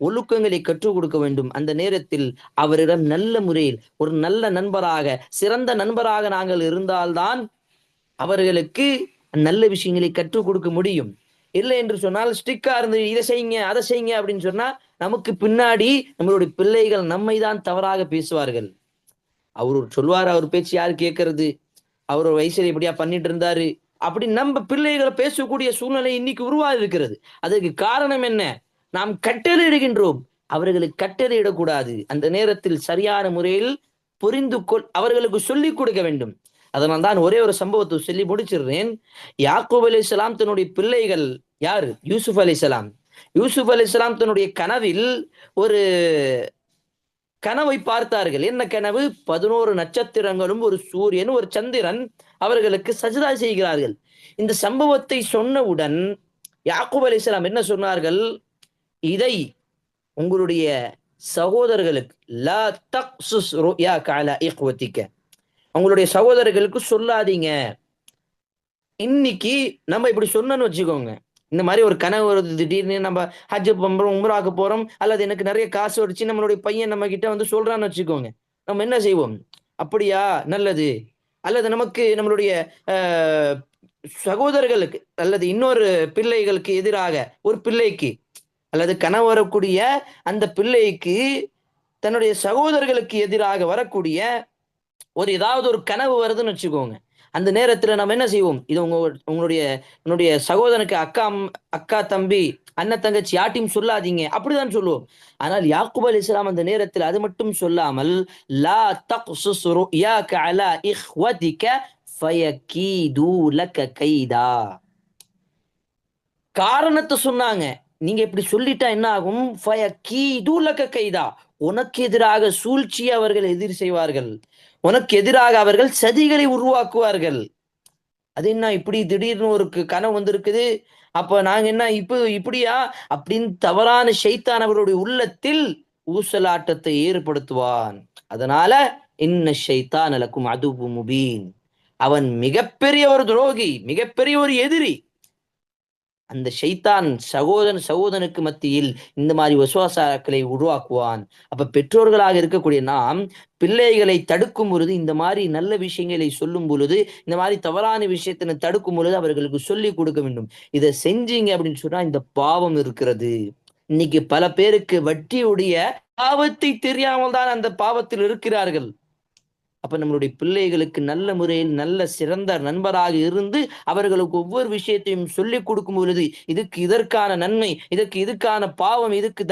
ஒழுக்கங்களை கற்றுக் கொடுக்க வேண்டும். அந்த நேரத்தில் அவரிடம் நல்ல முறையில் ஒரு நல்ல நண்பராக, சிறந்த நண்பராக நாங்கள் இருந்தால்தான் அவர்களுக்கு நல்ல விஷயங்களை கற்றுக் கொடுக்க முடியும். இல்லை என்று சொன்னால் ஸ்ட்ரிக்ட்டா இருந்து இத செய்யுங்க, அத செய்யுங்க அப்படின்னு சொன்னா, நமக்கு பின்னாடி நம்மளுடைய பிள்ளைகள் நம்மை தான் தவறாக பேசுவார்கள். அவரு சொல்வாரு, அவர் பேச்சு யாரு கேட்கறது? அவரு வயசுல இப்படியா பண்ணிட்டு இருந்தாரு. அப்படி நம்ப பிள்ளைகள பேசக்கூடிய சூழ்நிலை இன்னைக்கு உருவாகி இருக்கிறது. அதற்கு காரணம் என்ன? நாம் கட்டளையிடுகின்றோம். அவர்களுக்கு கட்டளையிடக்கூடாது. அந்த நேரத்தில் சரியான முறையில் அவர்களுக்கு சொல்லிக் கொடுக்க வேண்டும். அதனால் தான் ஒரே ஒரு சம்பவத்த சொல்லி முடிச்சிடுறேன். யாக்கூப் அலைஹிஸ்ஸலாம் தன்னுடைய பிள்ளைகள் யாரு? யூசுப் அலைஹிஸ்ஸலாம். யூசுப் அலைஹிஸ்ஸலாம் தன்னுடைய கனவில் ஒரு கனவை பார்த்தார்கள். என்ன கனவு? 11 நட்சத்திரங்களும், ஒரு சூரியன், ஒரு சந்திரன் அவர்களுக்கு சஜ்தா செய்கிறார்கள். இந்த சம்பவத்தை சொன்னவுடன் யாக்கூப் அலைஹிஸ்ஸலாம் என்ன சொன்னார்கள்? இதை உங்களுடைய சகோதரர்களுக்கு லா தக்சுஸ் ருயாக அலா இக்வதிக, உங்களுடைய சகோதரர்களுக்கு சொல்லாதீங்க. இன்னைக்கு நம்ம இப்படி சொன்னோம்னு வச்சுக்கோங்க. இந்த மாரி ஒரு கனவு வருது திடீர்னு நம்ம ஹஜ் பண்றோம், உம்ராக்கு போறோம், அல்லது எனக்கு நெறைய காசு வந்துச்சு நம்மளுடைய பையன் நம்ம கிட்ட வந்து சொல்றான்னு வச்சுக்கோங்க. நம்ம என்ன செய்வோம்? அப்படியா? நல்லது. அல்லது நமக்கு நம்மளுடைய அ சகோதரர்களுக்கு அல்லது இன்னொரு பிள்ளைகளுக்கு எதிராக ஒரு பிள்ளைக்கு அல்லது கனவு வரக்கூடிய அந்த பிள்ளைக்கு தன்னுடைய சகோதரர்களுக்கு எதிராக வரக்கூடிய ஏதாவது ஒரு கனவு வருதுன்னு வச்சுக்கோங்க. அந்த நேரத்துல நம்ம என்ன செய்வோம்? இது உங்களுடைய என்னுடைய சகோதரனுக்கு அக்கா, தம்பி, அண்ணன், தங்கச்சி யார்ட்டயும் சொல்லாதீங்க. அப்படிதான் சொல்லுவோம். ஆனால் யாக்கூப் அலைஹிஸ்ஸலாம் அந்த நேரத்தில் அது மட்டும் சொல்லாமல், லா தக்சுஸ் ருயாக அலா இஹ்வதிக ஃபயகீது லக கைதா. காரணத்த சொன்னாங்க. நீங்க இப்படி சொல்லிட்டா என்ன ஆகும்? ஃபயகீது லக கைதா. உனக்கு எதிராக சூழ்ச்சியை அவர்கள் எதிர் செய்வார்கள். உனக்கு எதிராக அவர்கள் சதிகளை உருவாக்குவார்கள். அது என்ன இப்படி திடீர்னு ஒரு கனவு வந்திருக்குது. அப்ப நாங்க என்ன இப்படியா? அப்படின்னு தவறான ஷைத்தான் அவருடைய உள்ளத்தில் ஊசலாட்டத்தை ஏற்படுத்துவான். அதனால இன்ன ஷைத்தான் லக்கும் அதுவ்வும் முபீன். அவன் மிகப்பெரிய ஒரு துரோகி, மிகப்பெரிய ஒரு எதிரி. அந்த ஷைத்தான் சகோதரனுக்கு மத்தியில் இந்த மாதிரி வசுவாசாக்களை உருவாக்குவான். அப்ப பெற்றோர்களாக இருக்கக்கூடிய நாம் பிள்ளைகளை தடுக்கும் பொழுது, இந்த மாதிரி நல்ல விஷயங்களை சொல்லும் பொழுது, இந்த மாதிரி தவறான விஷயத்தினை தடுக்கும் பொழுது அவர்களுக்கு சொல்லிக் கொடுக்க வேண்டும். இதை செஞ்சீங்க அப்படின்னு சொன்னா இந்த பாவம் இருக்கிறது. இன்னைக்கு பல பேருக்கு வட்டியுடைய பாவத்தை தெரியாமல் தான் அந்த பாவத்தில் இருக்கிறார்கள். அப்ப நம்மளுடைய பிள்ளைகளுக்கு நல்ல முறையில் நல்ல சிறந்த நண்பராக இருந்து அவர்களுக்கு ஒவ்வொரு விஷயத்தையும் சொல்லிக் கொடுக்கும் பொழுது, இதற்கான நன்மை, இதுக்கான பாவம், இதுக்கு